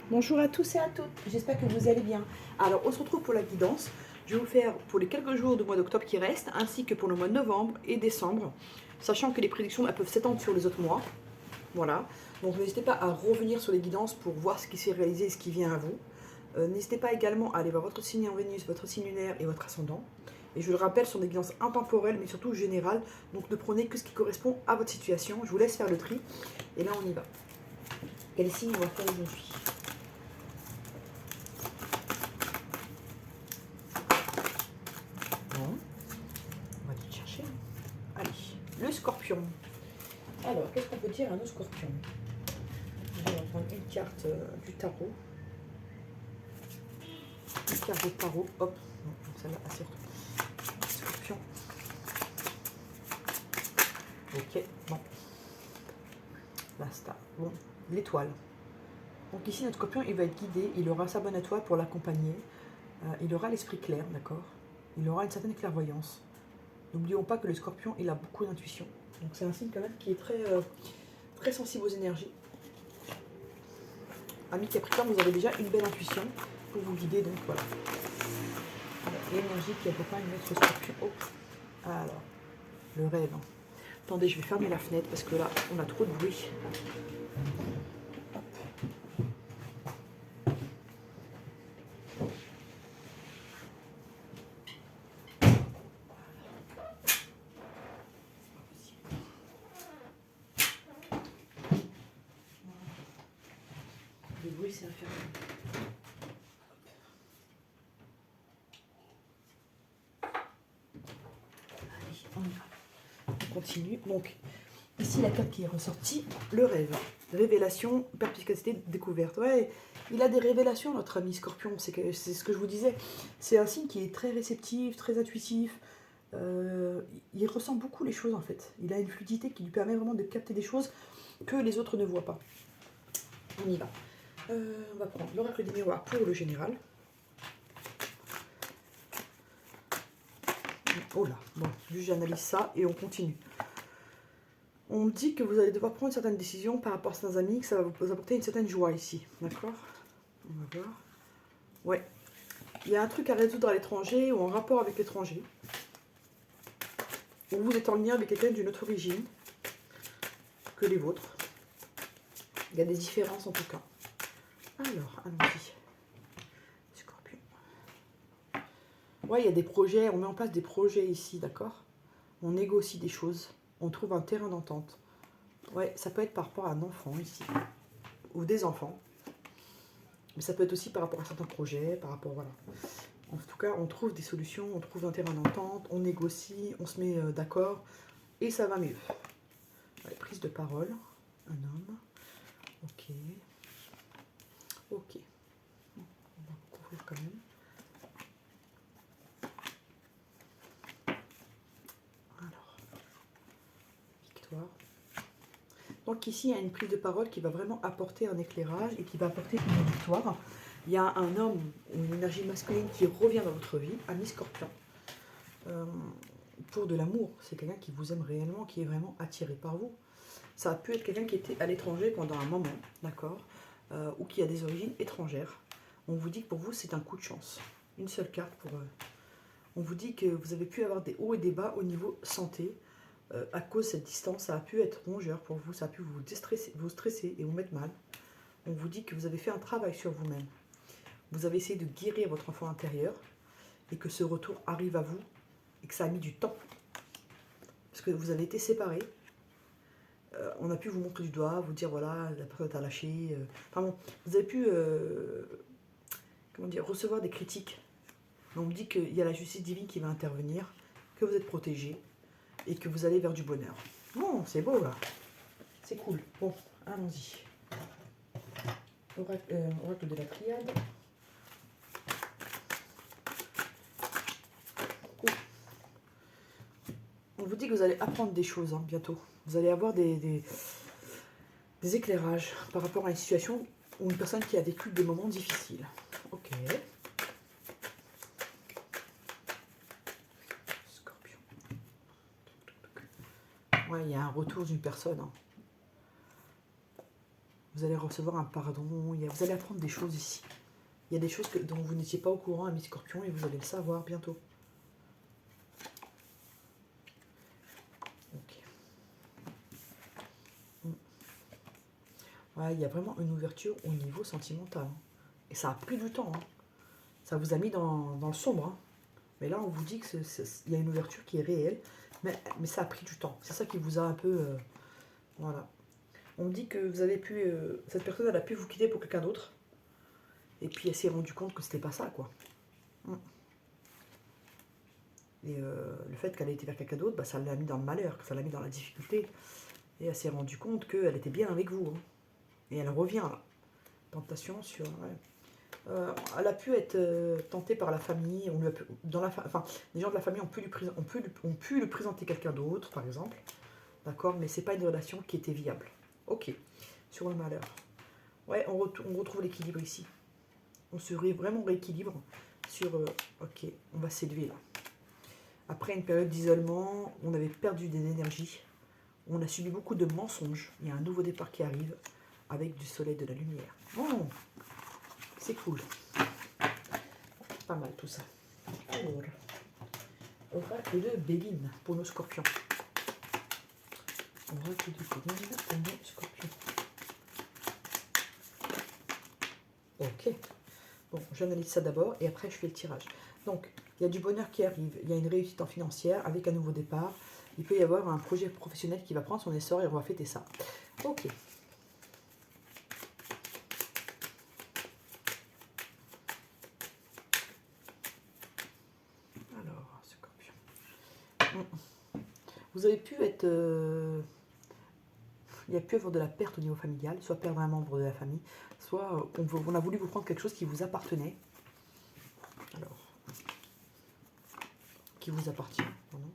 Bonjour à tous et à toutes, j'espère que vous allez bien. Alors on se retrouve pour la guidance. Je vais vous faire pour les quelques jours du mois d'octobre qui restent, ainsi que pour le mois de novembre et décembre, sachant que les prédictions elles peuvent s'étendre sur les autres mois. Voilà, donc n'hésitez pas à revenir sur les guidances pour voir ce qui s'est réalisé et ce qui vient à vous. N'hésitez pas également à aller voir votre signe en Vénus, votre signe lunaire et votre ascendant. Et je le rappelle, ce sont des guidances intemporelles, mais surtout générales, donc ne prenez que ce qui correspond à votre situation. Je vous laisse faire le tri, et là on y va. Quel signe on va faire aujourd'hui? Bon, on va tout chercher. Allez, le scorpion. Alors, qu'est-ce qu'on peut dire à nos scorpions? Je vais prendre une carte du tarot. Une carte de tarot. Hop, celle-là, assez scorpion. Ok, bon. Basta. Bon, l'étoile. Donc ici, notre scorpion, il va être guidé. Il aura sa bonne étoile pour l'accompagner. Il aura l'esprit clair, d'accord? Il aura une certaine clairvoyance. N'oublions pas que le scorpion, il a beaucoup d'intuition. Donc c'est un signe quand même qui est très sensible aux énergies. Amis Capricorne, vous avez déjà une belle intuition pour vous guider, donc voilà. L'énergie qui accompagne notre scorpion. Oh. Alors, le rêve. Attendez, je vais fermer la fenêtre parce que là, on a trop de bruit. Le bruit, c'est infernal. Allez, on y va. On continue. Donc, ici, la carte qui est ressortie, le rêve. Révélation, perspicacité, découverte. Ouais, il a des révélations, notre ami Scorpion. C'est ce que je vous disais. C'est un signe qui est très réceptif, très intuitif. Il ressent beaucoup les choses, en fait. Il a une fluidité qui lui permet vraiment de capter des choses que les autres ne voient pas. On y va. On va prendre l'oracle des miroirs pour le général. Oh là, bon, juste j'analyse ça et on continue. On me dit que vous allez devoir prendre certaines décisions par rapport à certains amis, que ça va vous apporter une certaine joie ici, d'accord? On va voir. Ouais, il y a un truc à résoudre à l'étranger ou en rapport avec l'étranger. Ou vous êtes en lien avec quelqu'un d'une autre origine que les vôtres. Il y a des différences en tout cas. Alors, allons-y. Scorpion. Ouais, il y a des projets, on met en place des projets ici, d'accord? On négocie des choses, on trouve un terrain d'entente. Ouais, ça peut être par rapport à un enfant ici, ou des enfants. Mais ça peut être aussi par rapport à certains projets, par rapport, voilà. En tout cas, on trouve des solutions, on trouve un terrain d'entente, on négocie, on se met d'accord, et ça va mieux. Allez, prise de parole, un homme. Ok. Ok. On va couvrir quand même. Alors, victoire. Donc ici, il y a une prise de parole qui va vraiment apporter un éclairage et qui va apporter une victoire. Il y a un homme ou une énergie masculine qui revient dans votre vie, ami Scorpion. Pour de l'amour, c'est quelqu'un qui vous aime réellement, qui est vraiment attiré par vous. Ça a pu être quelqu'un qui était à l'étranger pendant un moment, d'accord, ou qui a des origines étrangères. On vous dit que pour vous, c'est un coup de chance. Une seule carte pour... on vous dit que vous avez pu avoir des hauts et des bas au niveau santé. À cause de cette distance, ça a pu être rongeur pour vous, ça a pu vous stresser et vous mettre mal. On vous dit que vous avez fait un travail sur vous-même. Vous avez essayé de guérir votre enfant intérieur et que ce retour arrive à vous et que ça a mis du temps. Parce que vous avez été séparés. On a pu vous montrer du doigt, vous dire voilà, la personne t'a lâché. Enfin bon, vous avez pu comment dire, recevoir des critiques. Mais on me dit qu'il y a la justice divine qui va intervenir, que vous êtes protégés et que vous allez vers du bonheur. Bon, c'est beau là. C'est cool. Bon, allons-y. Oracle de la Pléiade. On vous dit que vous allez apprendre des choses bientôt. Vous allez avoir des éclairages par rapport à une situation ou une personne qui a vécu des moments difficiles. Ok. Scorpion. Ouais, il y a un retour d'une personne. Vous allez recevoir un pardon, vous allez apprendre des choses ici. Il y a des choses dont vous n'étiez pas au courant, amis Scorpion, et vous allez le savoir bientôt. Ok. Ouais, il y a vraiment une ouverture au niveau sentimental. Hein. Et ça a pris du temps. Hein. Ça vous a mis dans le sombre. Hein. Mais là, on vous dit qu'il y a une ouverture qui est réelle. Mais ça a pris du temps. C'est ça qui vous a un peu... voilà. On me dit que vous avez pu... cette personne, elle a pu vous quitter pour quelqu'un d'autre. Et puis, elle s'est rendue compte que c'était pas ça, quoi. Et le fait qu'elle ait été vers quelqu'un d'autre, bah, ça l'a mis dans le malheur, ça l'a mis dans la difficulté. Et elle s'est rendue compte qu'elle était bien avec vous. Hein. Et elle revient, là. Tentation sur... Ouais. Elle a pu être tentée par la famille. On lui a pu, enfin, les gens de la famille ont pu lui présenter quelqu'un d'autre, par exemple. D'accord, mais c'est pas une relation qui était viable. Ok, sur le malheur. Ouais, on retrouve l'équilibre ici. On se vraiment rééquilibre sur... ok, on va s'élever là. Après une période d'isolement, on avait perdu des énergies. On a subi beaucoup de mensonges. Il y a un nouveau départ qui arrive avec du soleil, de la lumière. Oh, c'est cool. Pas mal tout ça. Alors, oracle de Béline pour nos scorpions. Oracle de Béline pour nos scorpions. Ok. Bon, j'analyse ça d'abord et après je fais le tirage. Donc, il y a du bonheur qui arrive. Il y a une réussite en financière avec un nouveau départ. Il peut y avoir un projet professionnel qui va prendre son essor et on va fêter ça. Ok. Alors, scorpion. Vous avez pu être... il y a pu avoir de la perte au niveau familial, soit perdre un membre de la famille, soit on a voulu vous prendre quelque chose qui vous appartenait. Alors, qui vous appartient. Pardon.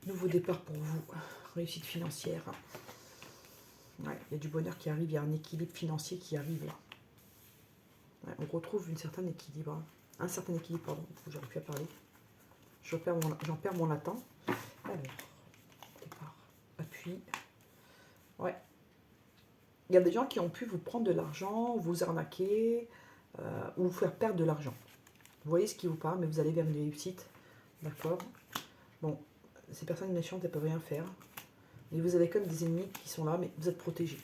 Nouveau départ pour vous, réussite financière. Ouais, il y a du bonheur qui arrive, il y a un équilibre financier qui arrive là. Ouais, on retrouve une certaine équilibre, un certain équilibre, pardon, j'aurais pu à parler. J'en perds mon latin. Alors, départ, appui. Ouais. Il y a des gens qui ont pu vous prendre de l'argent, vous arnaquer, ou vous faire perdre de l'argent. Vous voyez ce qui vous parle, mais vous allez vers une réussite. D'accord. Bon, ces personnes méchantes, elles ne peuvent rien faire. Et vous avez comme des ennemis qui sont là, mais vous êtes protégés.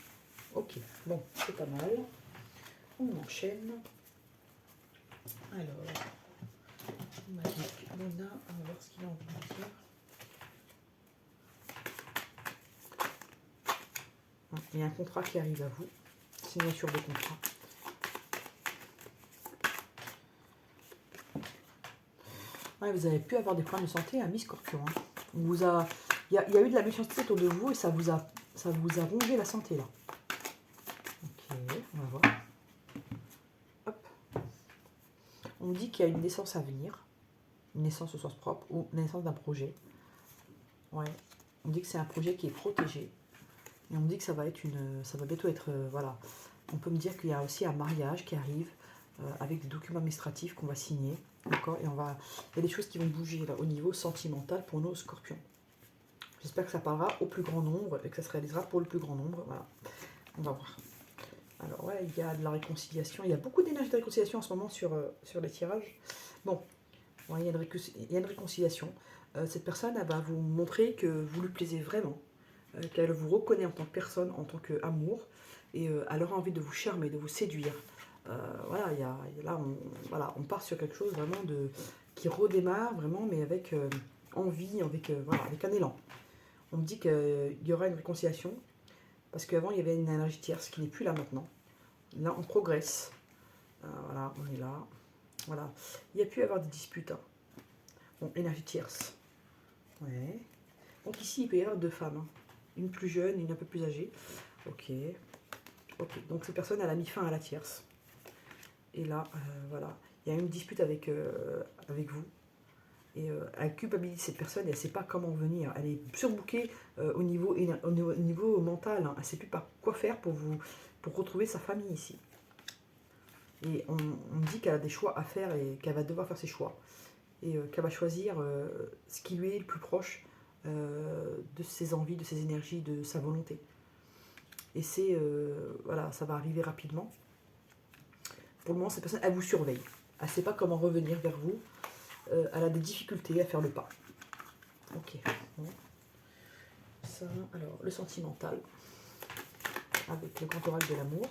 Ok, bon, c'est pas mal. On enchaîne. Alors, magique Luna, on va voir ce qu'il a envie de dire. Il y a un contrat qui arrive à vous. Signature de contrat. Ouais, vous avez pu avoir des problèmes de santé, amis Scorpion. Hein. Il y a eu de la méchanceté autour de vous et ça vous a rongé la santé là. Ok, on va voir. Hop. On me dit qu'il y a une naissance à venir, une naissance au sens propre ou la naissance d'un projet. Ouais. On me dit que c'est un projet qui est protégé. Et on me dit que ça va bientôt être, voilà. On peut me dire qu'il y a aussi un mariage qui arrive avec des documents administratifs qu'on va signer. D'accord. Et il y a des choses qui vont bouger là, au niveau sentimental pour nos scorpions. J'espère que ça parlera au plus grand nombre et que ça se réalisera pour le plus grand nombre. Voilà. On va voir. Alors ouais, il y a de la réconciliation. Il y a beaucoup d'énergie de réconciliation en ce moment sur les tirages. Bon, ouais, il y a une réconciliation. Cette personne, elle va vous montrer que vous lui plaisez vraiment. Qu'elle vous reconnaît en tant que personne, en tant qu'amour. Et elle aura envie de vous charmer, de vous séduire. Voilà, on part sur quelque chose vraiment qui redémarre vraiment, mais avec envie, avec un élan. On me dit qu'il y aura une réconciliation, parce qu'avant il y avait une énergie tierce qui n'est plus là maintenant. Là, on progresse. Voilà, on est là. Voilà. Il y a pu y avoir des disputes. Hein. Bon, énergie tierce. Ouais. Donc ici, il peut y avoir deux femmes. Hein. Une plus jeune, une un peu plus âgée. Ok. Ok. Donc cette personne, elle a mis fin à la tierce. Et là, voilà. Il y a une dispute avec vous. Et elle culpabilise cette personne et elle ne sait pas comment venir. Elle est surbookée au niveau mental. Hein. Elle ne sait plus pas quoi faire pour retrouver sa famille ici. Et on me dit qu'elle a des choix à faire et qu'elle va devoir faire ses choix. Et qu'elle va choisir ce qui lui est le plus proche de ses envies, de ses énergies, de sa volonté. Et c'est, voilà, ça va arriver rapidement. Pour le moment, cette personne, elle vous surveille. Elle ne sait pas comment revenir vers vous. Elle a des difficultés à faire le pas. Ok. Bon. Ça, alors, le sentimental. Avec le grand oracle de l'amour.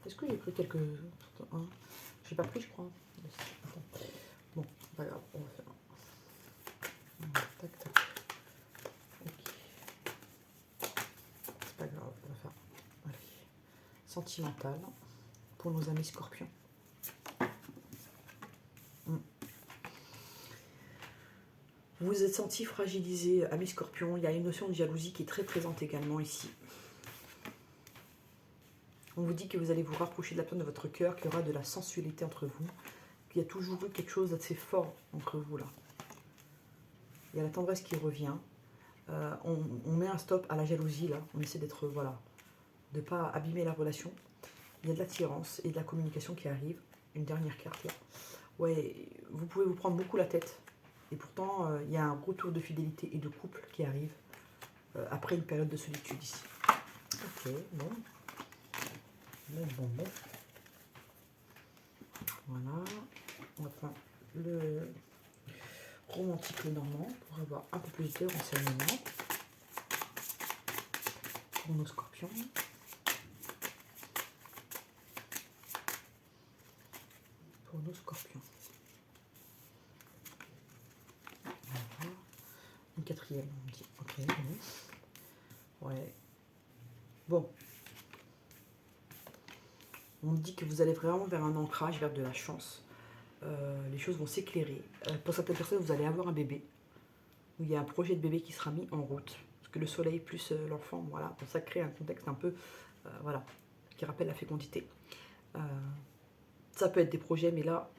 Est-ce que j'ai pris quelques... Hein, j'ai pas pris, je crois. Attends. Bon, pas grave, on va faire... Tac, tac. Ok. C'est pas grave, on va faire... Allez. Sentimental. Pour nos amis scorpions. Vous vous êtes senti fragilisé, amis scorpions. Il y a une notion de jalousie qui est très présente également ici. On vous dit que vous allez vous rapprocher de la personne de votre cœur, qu'il y aura de la sensualité entre vous, qu'il y a toujours eu quelque chose d'assez fort entre vous là. Il y a la tendresse qui revient. On met un stop à la jalousie là. On essaie d'être, voilà, de ne pas abîmer la relation. Il y a de l'attirance et de la communication qui arrive. Une dernière carte là. Ouais, vous pouvez vous prendre beaucoup la tête. Et pourtant, il y a un retour de fidélité et de couple qui arrive après une période de solitude ici. Ok, bon. Bon. Voilà. On va prendre le romantique le normand pour avoir un peu plus de renseignements pour nos scorpions. Pour nos scorpions. Voilà. Une quatrième, on dit. Ok, bon. Ouais. Bon. On dit que vous allez vraiment vers un ancrage, vers de la chance. Les choses vont s'éclairer. Pour certaines personnes, vous allez avoir un bébé. Où il y a un projet de bébé qui sera mis en route. Parce que le soleil plus l'enfant, voilà, ça crée un contexte un peu, voilà, qui rappelle la fécondité. Ça peut être des projets, mais là,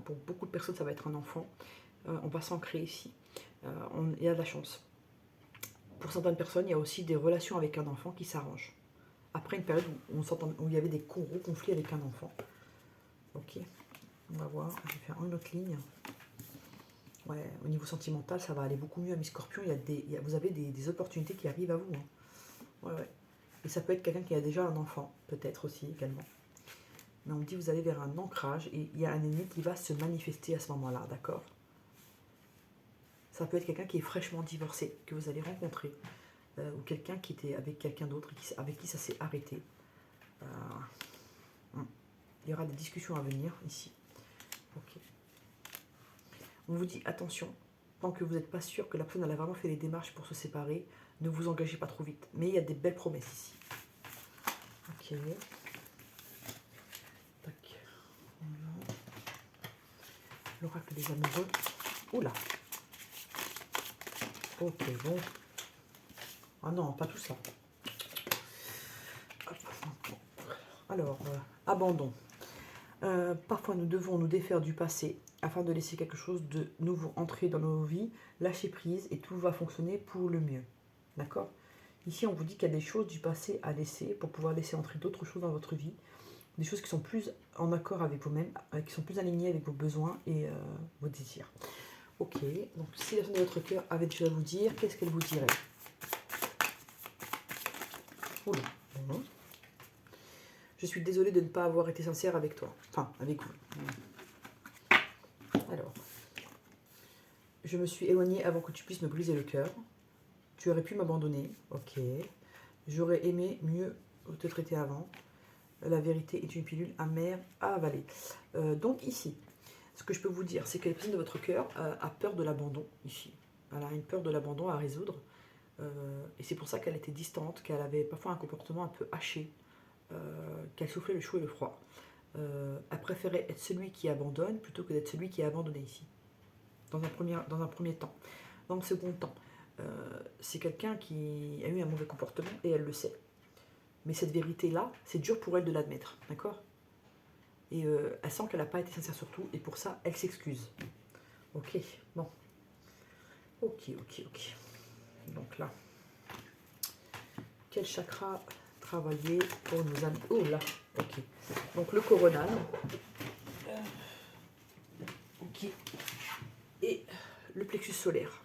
pour beaucoup de personnes, ça va être un enfant. On va s'ancrer ici. Il y a de la chance. Pour certaines personnes, il y a aussi des relations avec un enfant qui s'arrangent. Après une période où il y avait des gros conflits avec un enfant. Ok, on va voir. Je vais faire une autre ligne. Ouais, au niveau sentimental, ça va aller beaucoup mieux à mes scorpions. Vous avez des opportunités qui arrivent à vous. Hein. Ouais. Et ça peut être quelqu'un qui a déjà un enfant, peut-être aussi également. Mais on me dit que vous allez vers un ancrage et il y a un ennemi qui va se manifester à ce moment-là, d'accord? Ça peut être quelqu'un qui est fraîchement divorcé, que vous allez rencontrer. Ou quelqu'un qui était avec quelqu'un d'autre, avec qui ça s'est arrêté. Il y aura des discussions à venir ici. Ok. On vous dit attention, tant que vous n'êtes pas sûr que la personne elle a vraiment fait les démarches pour se séparer, ne vous engagez pas trop vite. Mais il y a des belles promesses ici. Ok. Tac. Voilà. L'oracle des amoureux. Oula. Ok, bon. Ah non, pas tout ça. Alors, abandon. Parfois, nous devons nous défaire du passé afin de laisser quelque chose de nouveau entrer dans nos vies, lâcher prise et tout va fonctionner pour le mieux. D'accord? Ici, on vous dit qu'il y a des choses du passé à laisser pour pouvoir laisser entrer d'autres choses dans votre vie. Des choses qui sont plus en accord avec vous-même, qui sont plus alignées avec vos besoins et vos désirs. Ok, donc si la personne de votre cœur avait des choses à vous dire, qu'est-ce qu'elle vous dirait? Oula. Je suis désolée de ne pas avoir été sincère avec toi. Enfin, avec vous. Alors. Je me suis éloignée avant que tu puisses me briser le cœur. Tu aurais pu m'abandonner. Ok. J'aurais aimé mieux te traiter avant. La vérité est une pilule amère à avaler. Donc ici, ce que je peux vous dire, c'est que la personne de votre cœur a peur de l'abandon ici. Elle a une peur de l'abandon à résoudre. Et c'est pour ça qu'elle était distante, qu'elle avait parfois un comportement un peu haché, qu'elle souffrait le chaud et le froid. Elle préférait être celui qui abandonne plutôt que d'être celui qui est abandonné ici. Dans un premier temps. Dans le second temps, c'est quelqu'un qui a eu un mauvais comportement et elle le sait. Mais cette vérité-là, c'est dur pour elle de l'admettre, d'accord? Et elle sent qu'elle n'a pas été sincère sur tout, et pour ça, elle s'excuse. Ok, bon. Ok. Donc là, quel chakra travailler pour nos amis? Oh là, ok. Donc le coronal. Ok. Et le plexus solaire.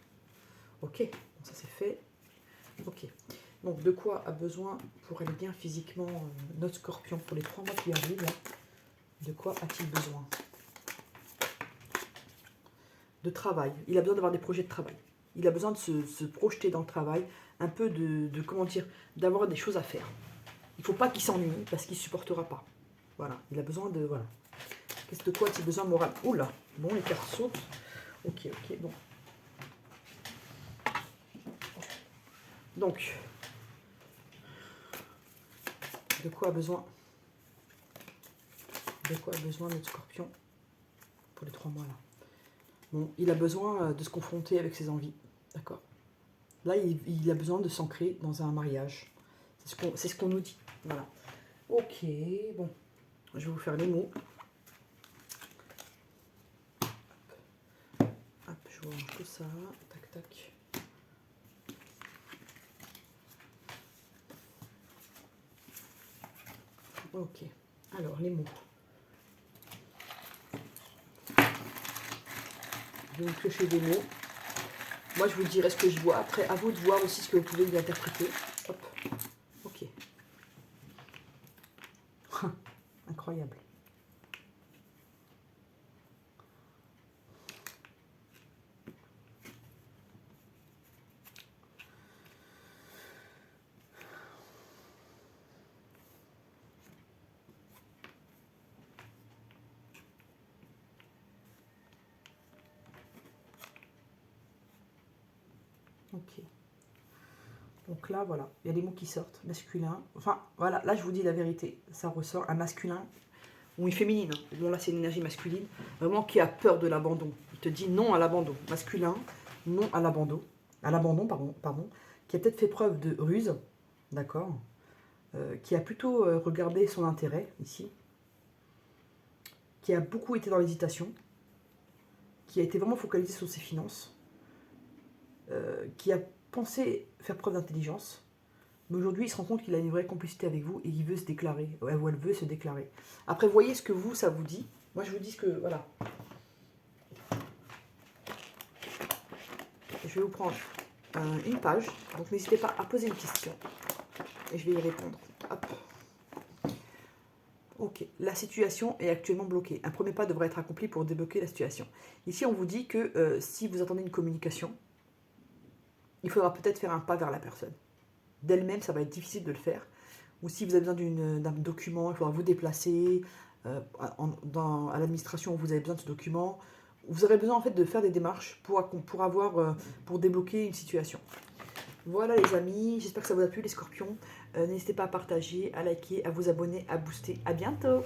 Ok, bon, ça c'est fait. Ok. Donc de quoi a besoin pour aller bien physiquement notre scorpion pour les 3 mois qui arrivent là? De quoi a-t-il besoin? De travail. Il a besoin d'avoir des projets de travail. Il a besoin de se projeter dans le travail, un peu de comment dire, d'avoir des choses à faire. Il ne faut pas qu'il s'ennuie parce qu'il ne supportera pas. Voilà, il a besoin de... Voilà. Qu'est-ce de quoi a-t-il besoin moral? Oula, bon, les cartes sautent. Ok, ok, bon. Donc, de quoi a besoin notre scorpion pour les 3 mois là? Bon, il a besoin de se confronter avec ses envies, d'accord? Là, il a besoin de s'ancrer dans un mariage. C'est ce qu'on nous dit, voilà. Ok, bon, je vais vous faire les mots. Hop, je vous range tout ça, tac, tac. Ok, alors les mots. Je vais vous piocher des mots. Moi, je vous dirai ce que je vois. Après, à vous de voir aussi ce que vous pouvez y interpréter. Hop, ok. Incroyable. Ok. Donc là, voilà, il y a des mots qui sortent, masculin. Enfin, voilà, là, je vous dis la vérité. Ça ressort un masculin ou une féminine. Bon, là, c'est une énergie masculine. Vraiment qui a peur de l'abandon. Il te dit non à l'abandon. Masculin, non à l'abandon. À l'abandon, pardon. Qui a peut-être fait preuve de ruse, d'accord. Qui a plutôt regardé son intérêt, ici. Qui a beaucoup été dans l'hésitation. Qui a été vraiment focalisé sur ses finances. Qui a pensé faire preuve d'intelligence, mais aujourd'hui il se rend compte qu'il a une vraie complicité avec vous et il veut se déclarer, ou elle veut se déclarer. Après, voyez ce que vous, ça vous dit. Moi, je vous dis ce que, voilà. Je vais vous prendre une page, donc n'hésitez pas à poser une question et je vais y répondre. Hop. Ok, la situation est actuellement bloquée. Un premier pas devrait être accompli pour débloquer la situation. Ici, on vous dit que si vous attendez une communication, il faudra peut-être faire un pas vers la personne. D'elle-même, ça va être difficile de le faire. Ou si vous avez besoin d'un document, il faudra vous déplacer. À l'administration, vous avez besoin de ce document. Vous aurez besoin en fait de faire des démarches pour débloquer une situation. Voilà les amis, j'espère que ça vous a plu les scorpions. N'hésitez pas à partager, à liker, à vous abonner, à booster. À bientôt!